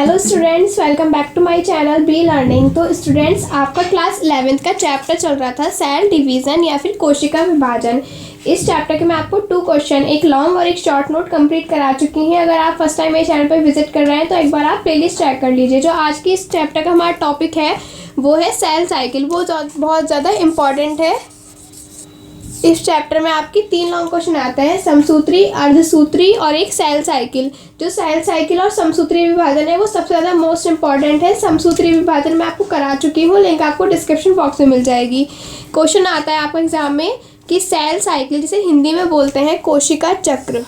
Hello students, welcome back to my channel B learning. तो students, आपका class 11th का chapter चल रहा था सेल डिवीज़न या फिर कोशिका विभाजन। इस चैप्टर के मैं आपको 2 क्वेश्चन, एक लॉन्ग और एक शॉर्ट नोट कंप्लीट करा चुकी हैं। अगर आप फर्स्ट टाइम मेरे चैनल पर विजिट कर रहे हैं तो एक बार आप प्लेलिस्ट चेक कर लीजिए। जो आज की इस चैप्टर का हमारा टॉपिक है वो है सेल साइकिल। वो बहुत ज़्यादा इम्पॉर्टेंट है। इस चैप्टर में आपकी 3 लॉन्ग क्वेश्चन आते हैं, समसूत्री, अर्धसूत्री और एक सेल साइकिल। जो सेल साइकिल और समसूत्री विभाजन है वो सबसे ज़्यादा मोस्ट इंपॉर्टेंट है। समसूत्री विभाजन मैं आपको करा चुकी हूँ, लिंक आपको डिस्क्रिप्शन बॉक्स में मिल जाएगी। क्वेश्चन आता है आपको एग्जाम में कि सेल साइकिल, जिसे हिंदी में बोलते हैं कोशिका चक्र,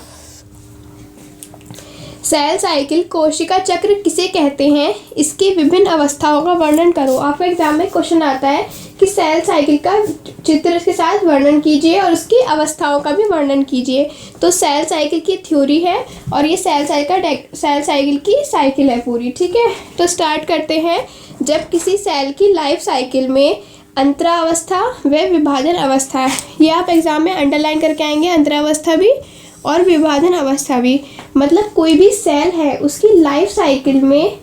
सेल साइकिल कोशिका चक्र किसे कहते हैं, इसकी विभिन्न अवस्थाओं का वर्णन करो। आपका एग्जाम में क्वेश्चन आता है कि सेल साइकिल का चित्र के साथ वर्णन कीजिए और उसकी अवस्थाओं का भी वर्णन कीजिए। तो सेल साइकिल की थ्योरी है और ये सेल साइकिल की साइकिल है पूरी। ठीक है, तो स्टार्ट करते हैं। जब किसी सेल की लाइफ साइकिल में अंतरावस्था व विभाजन अवस्था, ये आप एग्जाम में अंडरलाइन करके आएंगे, अंतरावस्था भी और विभाजन अवस्था भी। मतलब कोई भी सेल है उसकी लाइफ साइकिल में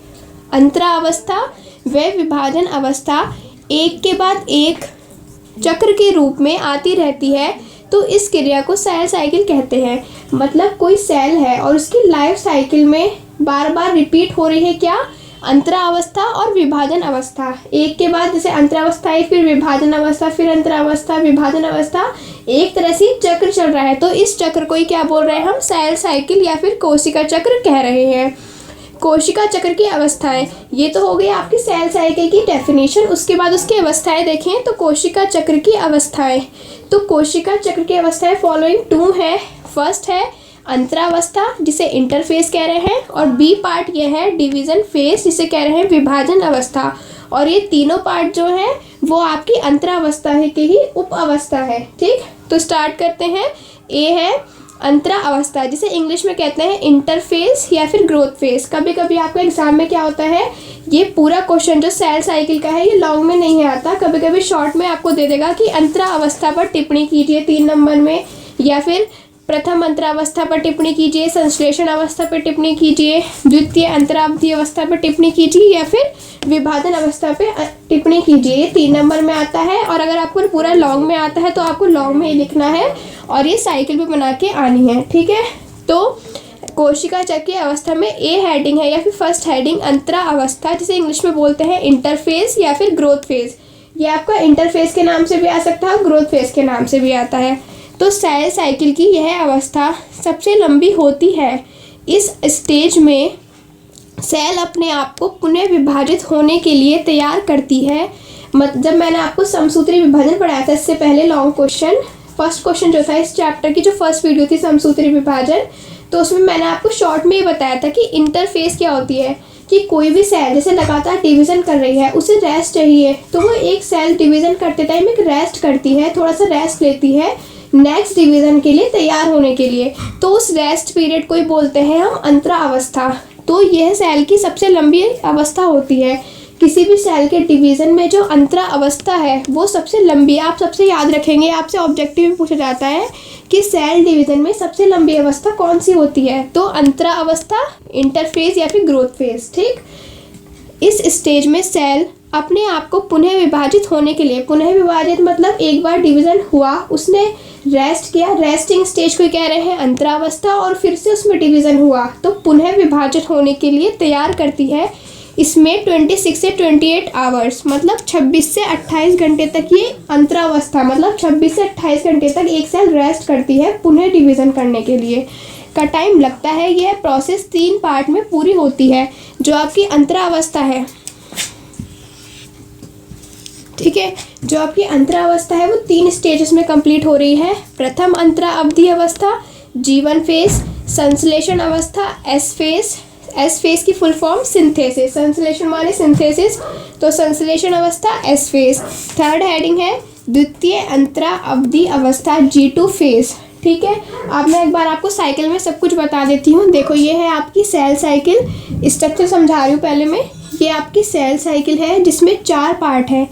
अंतरावस्था व विभाजन अवस्था एक के बाद एक चक्र के रूप में आती रहती है, तो इस क्रिया को सेल साइकिल कहते हैं। मतलब कोई सेल है और उसकी लाइफ साइकिल में बार बार रिपीट हो रही है क्या, अंतरावस्था और विभाजन अवस्था। एक के बाद जैसे अंतरावस्था है, फिर विभाजन अवस्था, फिर अंतरावस्था, विभाजन अवस्था, एक तरह से चक्र चल रहा है। तो इस चक्र को ही क्या बोल रहे हैं हम, सेल साइकिल या फिर कोशिका चक्र कह रहे हैं। कोशिका चक्र की अवस्थाएं, ये तो हो गई आपकी सेल साइकिल की डेफिनेशन। उसके बाद उसकी अवस्थाएं देखें तो कोशिका चक्र की अवस्थाएं, तो कोशिका चक्र की अवस्थाएं फॉलोइंग 2 है। फर्स्ट है अंतरावस्था, जिसे इंटरफेज कह रहे हैं, और बी पार्ट ये है डिवीजन फेज, जिसे कह रहे हैं विभाजन अवस्था। और ये तीनों पार्ट जो है वो आपकी अंतरावस्था है की ही उप अवस्था है। ठीक, तो स्टार्ट करते हैं। ए है अंतरा अवस्था, जिसे इंग्लिश में कहते हैं इंटरफेज या फिर ग्रोथ फेज। कभी कभी आपको एग्जाम में क्या होता है, ये पूरा क्वेश्चन जो सेल साइकिल का है ये लॉन्ग में नहीं आता, कभी कभी शॉर्ट में आपको दे देगा कि अंतरा अवस्था पर टिप्पणी कीजिए 3 नंबर में, या फिर प्रथम अंतरावस्था पर टिप्पणी कीजिए, संश्लेषण अवस्था पर टिप्पणी कीजिए, द्वितीय अंतरावधि अवस्था पर टिप्पणी कीजिए, या फिर विभाजन अवस्था पे टिप्पणी कीजिए। ये 3 नंबर में आता है। और अगर आपको पूरा लॉन्ग में आता है तो आपको लॉन्ग में ही लिखना है और ये साइकिल भी बना के आनी है। ठीक है, तो कोशिका चक्र की अवस्था में ए हेडिंग है या फिर फर्स्ट हेडिंग अंतरा अवस्था, जिसे इंग्लिश में बोलते हैं इंटरफेज या फिर ग्रोथ फेज। ये आपका इंटरफेज के नाम से भी आ सकता है, ग्रोथ फेज के नाम से भी आता है। तो सेल साइकिल की यह अवस्था सबसे लंबी होती है। इस स्टेज में सेल अपने आप को पुनः विभाजित होने के लिए तैयार करती है। जब मैंने आपको समसूत्री विभाजन पढ़ाया था इससे पहले लॉन्ग क्वेश्चन, फर्स्ट क्वेश्चन जो था इस चैप्टर की जो फर्स्ट वीडियो थी समसूत्री विभाजन, तो उसमें मैंने आपको शॉर्ट में ये बताया था कि इंटरफेस क्या होती है, कि कोई भी सेल जैसे लगातार डिवीज़न कर रही है, उसे रेस्ट चाहिए, तो वो एक सेल डिवीज़न करते टाइम एक रेस्ट करती है, थोड़ा सा रेस्ट लेती है नेक्स्ट डिवीज़न के लिए तैयार होने के लिए। तो उस रेस्ट पीरियड को ही बोलते हैं हम अंतरा अवस्था। तो यह सेल की सबसे लंबी अवस्था होती है। किसी भी सेल के डिवीज़न में जो अंतरा अवस्था है वो सबसे लंबी, आप सबसे याद रखेंगे, आपसे ऑब्जेक्टिव में पूछा जाता है कि सेल डिवीज़न में सबसे लंबी अवस्था कौन सी होती है, तो अंतरा अवस्था, इंटरफेज या फिर ग्रोथ फेज। ठीक, इस स्टेज में सेल अपने आप को पुनः विभाजित होने के लिए, पुनः विभाजित मतलब एक बार डिवीज़न हुआ, उसने रेस्ट किया, रेस्टिंग स्टेज को कह रहे हैं अंतरावस्था, और फिर से उसमें डिवीज़न हुआ तो पुनः विभाजित होने के लिए तैयार करती है। इसमें 26 से 28 आवर्स मतलब 26 से 28 घंटे तक ये अंतरावस्था, मतलब 26 से 28 घंटे तक एक सेल रेस्ट करती है पुनः डिवीज़न करने के लिए का टाइम लगता है। यह प्रोसेस 3 पार्ट में पूरी होती है। जो आपकी अंतरावस्था है, ठीक है, जो आपकी अंतरावस्था है वो 3 स्टेजेस में कंप्लीट हो रही है। प्रथम अंतरा अवधि अवस्था जीवन फेज, संश्लेषण अवस्था एस फेज, एस फेज की फुल फॉर्म सिंथेसिस, संश्लेषण माने सिंथेसिस, तो संश्लेषण अवस्था एस फेज। थर्ड हेडिंग है द्वितीय अंतरा अवधि अवस्था G2 फेज। ठीक है, अब मैं एक बार आपको साइकिल में सब कुछ बता देती हूँ। देखो, ये है आपकी सेल साइकिल, स्ट्रक्चर समझा रही हूँ पहले मैं। ये आपकी सेल साइकिल है जिसमें 4 पार्ट हैं।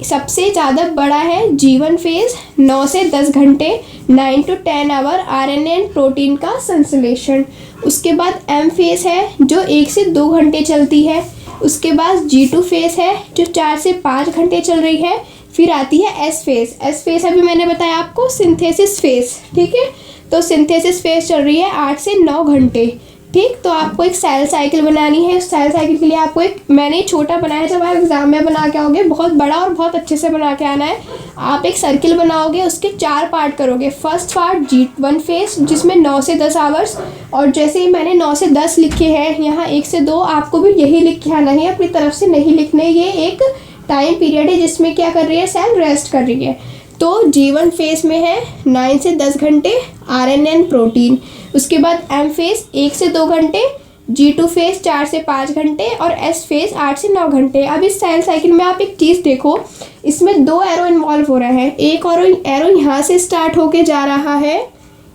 सबसे ज़्यादा बड़ा है जीवन फेज, 9 से 10 घंटे, 9 to 10 hour RNA and protein का संश्लेषण। उसके बाद एम फेस है जो 1 से 2 घंटे चलती है। उसके बाद G2 फेस है जो 4 से 5 घंटे चल रही है। फिर आती है एस फेस। एस फेस अभी मैंने बताया आपको सिंथेसिस फेस, ठीक है। तो सिंथेसिस फेस चल रही है 8 से 9 घंटे, ठीक। तो आपको एक सेल साइकिल बनानी है। उस सेल साइकिल के लिए आपको एक, मैंने छोटा बनाया है, जब आप एग्जाम में बना के आओगे बहुत बड़ा और बहुत अच्छे से बना के आना है। आप एक सर्किल बनाओगे, उसके 4 पार्ट करोगे। फर्स्ट पार्ट G1 फेस जिसमें 9 से 10 आवर्स, और जैसे ही मैंने 9 से 10 लिखे हैं, यहाँ 1 से 2 आपको भी यही लिख के आना है, अपनी तरफ से नहीं लिखने। ये एक टाइम पीरियड है जिसमें क्या कर रही है, सेल रेस्ट कर रही है। तो G1 फेस में है 9 से 10 घंटे RNA एंड प्रोटीन। उसके बाद एम फेस 1 से 2 घंटे, G2 फेस 4 से 5 घंटे और एस फेस 8 से 9 घंटे। अब इस सेल साइकिल में आप एक चीज़ देखो, इसमें 2 एरो इन्वॉल्व हो रहे हैं। एक और एरो यहाँ से स्टार्ट होके जा रहा है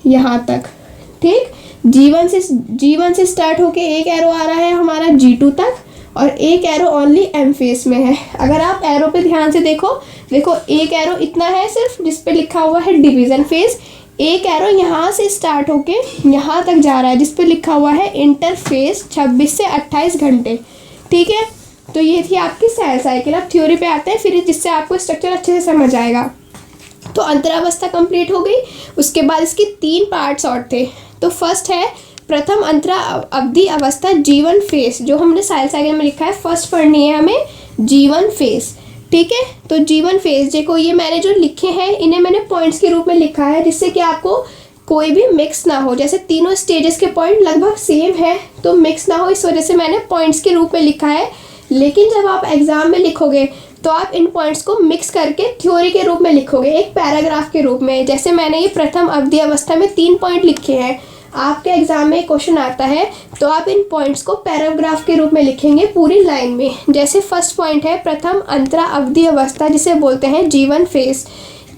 यहाँ तक, ठीक। G1 से स्टार्ट होके एक एरो आ रहा है हमारा G2 तक, और एक एरो ओनली एम फेस में है। अगर आप एरो पे ध्यान से देखो एक एरो इतना है सिर्फ जिस पे लिखा हुआ है डिवीज़न फेज। एक एरो यहाँ से स्टार्ट होके यहाँ तक जा रहा है जिस पे लिखा हुआ है इंटरफेस 26 से 28 घंटे, ठीक है। तो ये थी आपकी सेल साइकिल। अब थ्योरी पे आते हैं फिर, जिससे आपको स्ट्रक्चर अच्छे से समझ आएगा। तो अंतरावस्था कंप्लीट हो गई। उसके बाद इसकी 3 पार्ट्स और थे। तो फर्स्ट है प्रथम अंतरा अवधि अवस्था G1 फेस, जो हमने सेल साइकिल में लिखा है। फर्स्ट पढ़नी है हमें G1 फेस, ठीक है। तो G1 फेस देखो, ये मैंने जो लिखे हैं इन्हें मैंने पॉइंट्स के रूप में लिखा है, जिससे कि आपको कोई भी मिक्स ना हो। जैसे तीनों स्टेजेस के पॉइंट लगभग सेम है तो मिक्स ना हो, इस वजह से मैंने पॉइंट्स के रूप में लिखा है। लेकिन जब आप एग्जाम में लिखोगे तो आप इन पॉइंट्स को मिक्स करके थ्योरी के रूप में लिखोगे, एक पैराग्राफ के रूप में। जैसे मैंने ये प्रथम अवधि अवस्था में 3 पॉइंट लिखे हैं, आपके एग्जाम में क्वेश्चन आता है तो आप इन पॉइंट्स को पैराग्राफ के रूप में लिखेंगे पूरी लाइन में। जैसे फर्स्ट पॉइंट है प्रथम अंतरा अवधि अवस्था, जिसे बोलते हैं G1 फेस।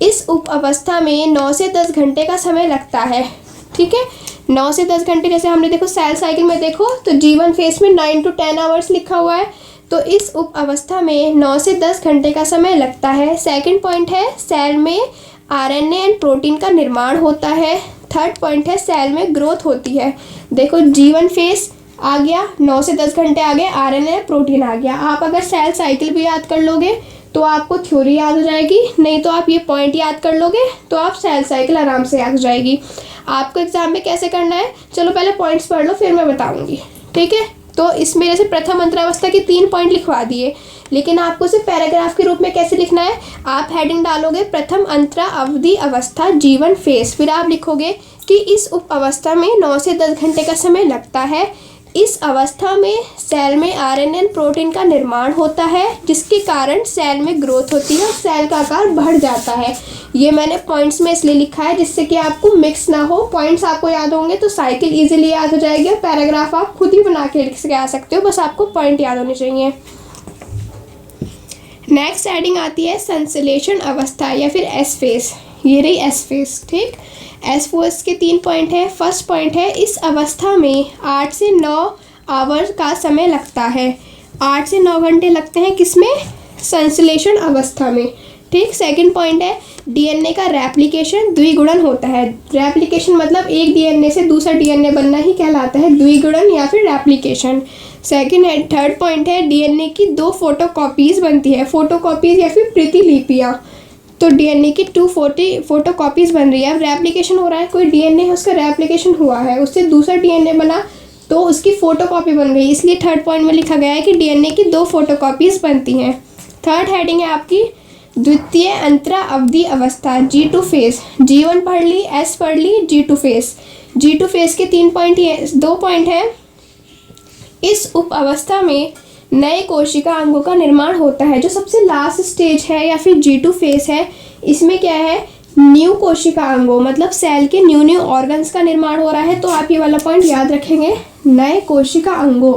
इस उप अवस्था में 9 से 10 घंटे का समय लगता है, ठीक है। 9 से 10 घंटे, जैसे हमने देखो सेल साइकिल में देखो तो G1 फेस में 9 to 10 आवर्स लिखा हुआ है। तो इस उप अवस्था में 9 से 10 घंटे का समय लगता है। सेकंड पॉइंट है सेल में RNA एंड प्रोटीन का निर्माण होता है। थर्ड पॉइंट है सेल में ग्रोथ होती है। देखो G1 फेस आ गया, 9 से 10 घंटे आ गए, RNA प्रोटीन आ गया। आप अगर सेल साइकिल भी याद कर लोगे तो आपको थ्योरी याद हो जाएगी, नहीं तो आप ये पॉइंट याद कर लोगे तो आप सेल साइकिल आराम से याद हो जाएगी। आपको एग्जाम में कैसे करना है, चलो पहले पॉइंट्स पढ़ लो फिर मैं बताऊँगी, ठीक है। तो इसमें जैसे प्रथम अंतरावस्था के 3 पॉइंट लिखवा दिए, लेकिन आपको सिर्फ पैराग्राफ के रूप में कैसे लिखना है, आप हेडिंग डालोगे प्रथम अंतरा अवधि अवस्था G1 फेस। फिर आप लिखोगे कि इस उप अवस्था में 9 से 10 घंटे का समय लगता है। इस अवस्था में सेल में RNA प्रोटीन का निर्माण होता है, जिसके कारण सेल में ग्रोथ होती है और सेल का आकार बढ़ जाता है। ये मैंने पॉइंट्स में इसलिए लिखा है जिससे कि आपको मिक्स ना हो। पॉइंट्स आपको याद होंगे तो साइकिल इजीली याद हो जाएगी और पैराग्राफ आप खुद ही बना के लिख के आ सकते हो, बस आपको पॉइंट याद होने चाहिए। नेक्स्ट हेडिंग आती है संश्लेषण अवस्था या फिर एस फेस। ये रही एस फेस, ठीक। एस फेस के 3 पॉइंट है। फर्स्ट पॉइंट है इस अवस्था में 8 से 9 आवर्स का समय लगता है। 8 से 9 घंटे लगते हैं किसमें, संश्लेषण अवस्था में, ठीक। सेकंड पॉइंट है DNA का रेप्लिकेशन द्विगुणन होता है। रेप्लिकेशन मतलब एक DNA से दूसरा DNA बनना ही कहलाता है द्विगुणन या फिर रेप्लिकेशन। सेकंड है थर्ड पॉइंट है DNA की 2 फोटोकॉपीज बनती है। फोटोकॉपीज या फिर प्रतिलिपियाँ। तो DNA की 240 फोटोकॉपीज बन रही है। अब रेप्लिकेशन हो रहा है, कोई DNA है उसका रेप्लिकेशन हुआ है, उससे दूसरा DNA बना तो उसकी फोटोकॉपी बन गई, इसलिए थर्ड पॉइंट में लिखा गया है कि DNA की 2 फोटोकॉपीज बनती हैं। थर्ड हेडिंग है आपकी द्वितीय अंतरा अवधि अवस्था G2 फेस। G1 पढ़ ली, S पढ़ ली, G2 फेस। G2 फेस के 2 पॉइंट है। इस उप अवस्था में नए कोशिका अंगों का निर्माण होता है। जो सबसे लास्ट स्टेज है या फिर G2 फेस है, इसमें क्या है, न्यू कोशिका अंगों मतलब सेल के न्यू ऑर्गन्स का निर्माण हो रहा है। तो आप ये वाला पॉइंट याद रखेंगे, नए कोशिका अंगों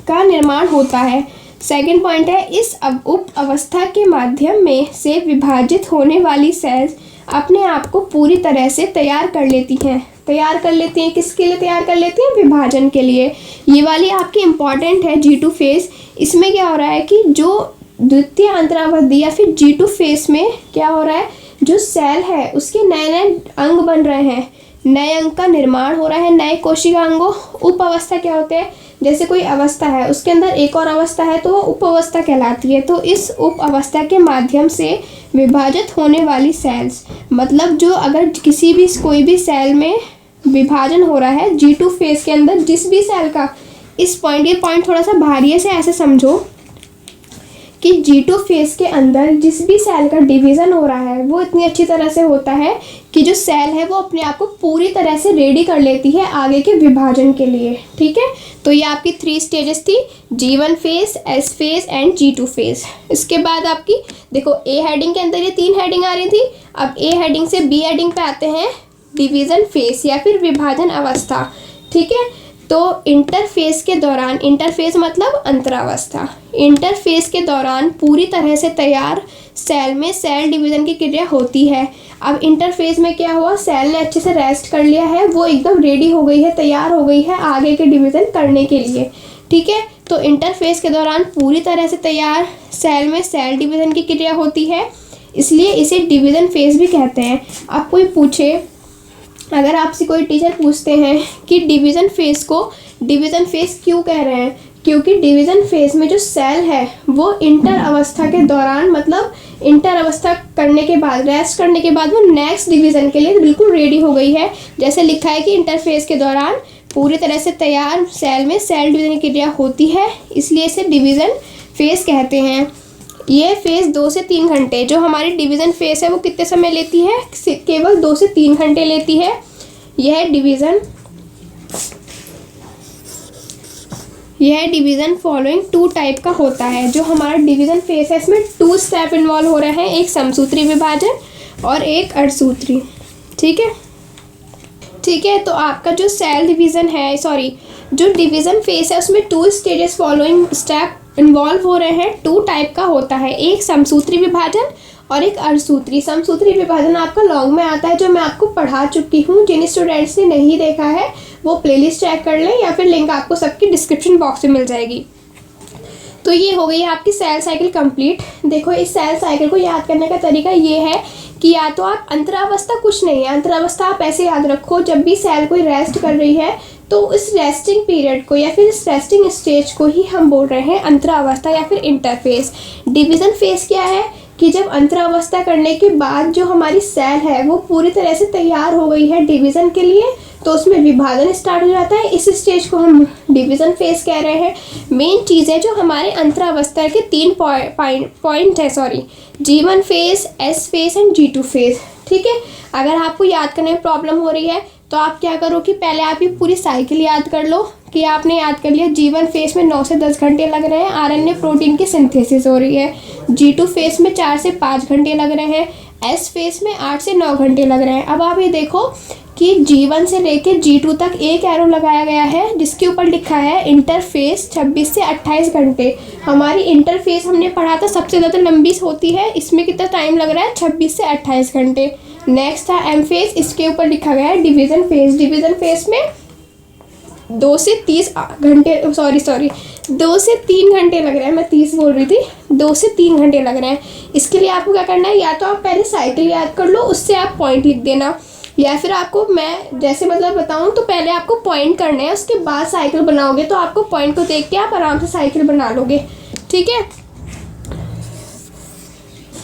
का निर्माण होता है। सेकंड पॉइंट है इस उप अवस्था के माध्यम में से विभाजित होने वाली सेल्स अपने आप को पूरी तरह से तैयार कर लेती हैं। किसके लिए तैयार कर लेती हैं, विभाजन के लिए। ये वाली आपकी इम्पॉर्टेंट है G2 फेस। इसमें क्या हो रहा है कि जो द्वितीय अंतरावधि या फिर G2 फेस में क्या हो रहा है, जो सेल है उसके नए नए अंग बन रहे हैं, नए अंग का निर्माण हो रहा है, नए कोशिका अंगों। उप अवस्था क्या होते हैं, जैसे कोई अवस्था है उसके अंदर एक और अवस्था है तो वो उप अवस्था कहलाती है। तो इस उप अवस्था के माध्यम से विभाजित होने वाली सेल्स, मतलब जो अगर किसी भी कोई भी सेल में विभाजन हो रहा है G2 फेज के अंदर, जिस भी सेल का, इस पॉइंट, ये पॉइंट थोड़ा सा भारी है, से ऐसे समझो कि G2 फेज के अंदर जिस भी सेल का डिवीज़न हो रहा है वो इतनी अच्छी तरह से होता है कि जो सेल है वो अपने आप को पूरी तरह से रेडी कर लेती है आगे के विभाजन के लिए। ठीक है, तो ये आपकी 3 स्टेजेस थी, G1 phase, S phase and G2 phase. इसके बाद आपकी देखो A हेडिंग के अंदर ये 3 हेडिंग आ रही थी। अब A हेडिंग से B हेडिंग पे आते हैं, डिवीज़न फेज या फिर विभाजन अवस्था। ठीक है, तो इंटरफेज के दौरान, इंटरफेज मतलब अंतरावस्था, इंटरफेज के दौरान पूरी तरह से तैयार सेल में सेल डिवीज़न की क्रिया होती है। अब इंटरफेज में क्या हुआ, सेल ने अच्छे से रेस्ट कर लिया है, वो एकदम रेडी हो गई है, तैयार हो गई है आगे के डिवीज़न करने के लिए। ठीक है, तो इंटरफेज के दौरान पूरी तरह से तैयार सेल में सेल डिवीज़न की क्रिया होती है, इसलिए इसे डिवीज़न फेज भी कहते हैं। अब कोई पूछे, अगर आपसे कोई टीचर पूछते हैं कि डिवीज़न फेज को डिवीज़न फेज क्यों कह रहे हैं, क्योंकि डिवीज़न फेज में जो सेल है वो इंटर अवस्था के दौरान, मतलब इंटर अवस्था करने के बाद, रेस्ट करने के बाद, वो नेक्स्ट डिवीज़न के लिए बिल्कुल रेडी हो गई है। जैसे लिखा है कि इंटरफेज के दौरान पूरी तरह से तैयार सेल में सेल डिवीज़न की क्रिया होती है, इसलिए इसे डिवीज़न फेज कहते हैं। ये फेज़ 2 से 3 घंटे, जो हमारी डिवीज़न फेज़ है वो कितने समय लेती है, केवल 2 से 3 घंटे लेती है। यह डिवीज़न फॉलोइंग 2 टाइप का होता है। जो हमारा डिवीज़न फेज़ है इसमें 2 स्टेप इन्वॉल्व हो रहे हैं, एक समसूत्री विभाजन और एक अर्धसूत्री। ठीक है, तो आपका जो सेल डिवीज़न है, जो डिवीज़न फेज़ है उसमें 2 स्टेजेस फॉलोइंग स्टेप इन्वॉल्व हो रहे हैं, 2 टाइप का होता है, एक समसूत्री विभाजन और एक अर्धसूत्री। समसूत्री विभाजन आपका लॉन्ग में आता है, जो मैं आपको पढ़ा चुकी हूँ। जिन स्टूडेंट्स ने नहीं देखा है वो प्लेलिस्ट चेक कर लें, या फिर लिंक आपको सबकी डिस्क्रिप्शन बॉक्स में मिल जाएगी। तो ये हो गई आपकी सेल साइकिल कंप्लीट। देखो, इस सेल साइकिल को याद करने का तरीका ये है कि या तो आप अंतरावस्था, कुछ नहीं है अंतरावस्था, आप ऐसे याद रखो, जब भी सेल कोई रेस्ट कर रही है तो इस रेस्टिंग पीरियड को या फिर इस रेस्टिंग स्टेज को ही हम बोल रहे हैं अंतरावस्था या फिर इंटरफेज। डिवीज़न फेज क्या है कि जब अंतरावस्था करने के बाद जो हमारी सेल है वो पूरी तरह से तैयार हो गई है डिवीज़न के लिए, तो उसमें विभाजन स्टार्ट हो जाता है। इस स्टेज को हम डिवीज़न फेज कह रहे हैं। मेन चीज़ है जो हमारे अंतरावस्था के 3 पॉइंट है, G1 phase, S phase and G2 phase. ठीक है, अगर आपको याद करने में प्रॉब्लम हो रही है तो आप क्या करो कि पहले आप ये पूरी साइकिल याद कर लो कि आपने याद कर लिया G1 फेज में 9 से 10 घंटे लग रहे हैं, आरएनए प्रोटीन की सिंथेसिस हो रही है। G2 फेज में 4 से 5 घंटे लग रहे हैं। S फेज में 8 से 9 घंटे लग रहे हैं। अब आप ये देखो कि G1 से लेकर G2 तक एक एरो लगाया गया है जिसके ऊपर लिखा है इंटरफेस 26 से 28 घंटे। हमारी इंटरफेस हमने पढ़ा था सबसे ज़्यादा लंबी होती है, इसमें कितना टाइम लग रहा है, 26 से 28 घंटे। नेक्स्ट था M फेज, इसके ऊपर लिखा गया है डिवीज़न फेज। डिवीज़न फेज में 2 से 3 घंटे लग रहे हैं, मैं 30 बोल रही थी, 2 से 3 घंटे लग रहे हैं। इसके लिए आपको क्या करना है, या तो आप पहले साइकिल याद कर लो, उससे आप पॉइंट लिख देना, या फिर आपको मैं जैसे मतलब बताऊं तो पहले आपको पॉइंट करना है, उसके बाद साइकिल बनाओगे तो आपको पॉइंट को देख के आप आराम से साइकिल बना लोगे। ठीक है,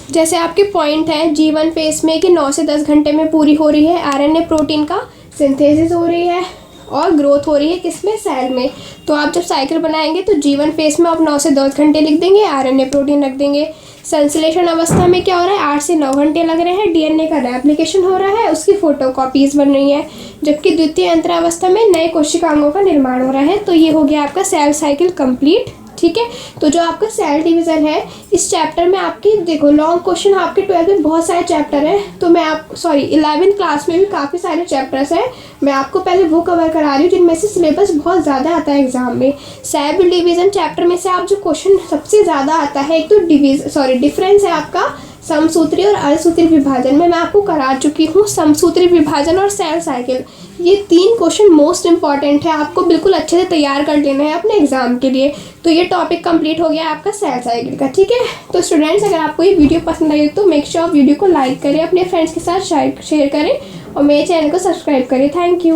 जैसे आपके पॉइंट है G1 फेज में कि 9 से 10 घंटे में पूरी हो रही है, आरएनए प्रोटीन का सिंथेसिस हो रही है और ग्रोथ हो रही है किसमें, सेल में। तो आप जब साइकिल बनाएंगे तो G1 फेज में आप 9 से 10 घंटे लिख देंगे, आरएनए प्रोटीन रख देंगे। संश्लेषण अवस्था में क्या हो रहा है, 8 से 9 घंटे लग रहे हैं, डीएनए का रेप्लिकेशन हो रहा है, उसकी फोटोकॉपीज़ बन रही है। जबकि द्वितीय अंतरावस्था में नए कोशिकांगों का निर्माण हो रहा है। तो ये हो गया आपका सेल साइकिल कंप्लीट। ठीक है, तो जो आपका सेल डिवीज़न है इस चैप्टर में आपकी देखो लॉन्ग क्वेश्चन आपके 12th में बहुत सारे चैप्टर हैं, तो मैं 11th क्लास में भी काफ़ी सारे चैप्टर्स हैं, मैं आपको पहले वो कवर करा रही हूँ जिनमें से सिलेबस बहुत ज़्यादा आता है एग्जाम में। सेल डिवीज़न चैप्टर में से आप जो क्वेश्चन सबसे ज़्यादा आता है, एक तो डिफरेंस है आपका समसूत्री और अर्धसूत्री विभाजन में मैं आपको करा चुकी हूँ। समसूत्री विभाजन और सेल साइकिल, ये 3 क्वेश्चन मोस्ट इंपॉर्टेंट है, आपको बिल्कुल अच्छे से तैयार कर लेना है अपने एग्जाम के लिए। तो ये टॉपिक कंप्लीट हो गया आपका सेल साइकिल का, ठीक है। तो स्टूडेंट्स, अगर आपको ये वीडियो पसंद आई तो मेक श्योर वीडियो को लाइक करें, अपने फ्रेंड्स के साथ शेयर करें और मेरे चैनल को सब्सक्राइब करें। Thank you.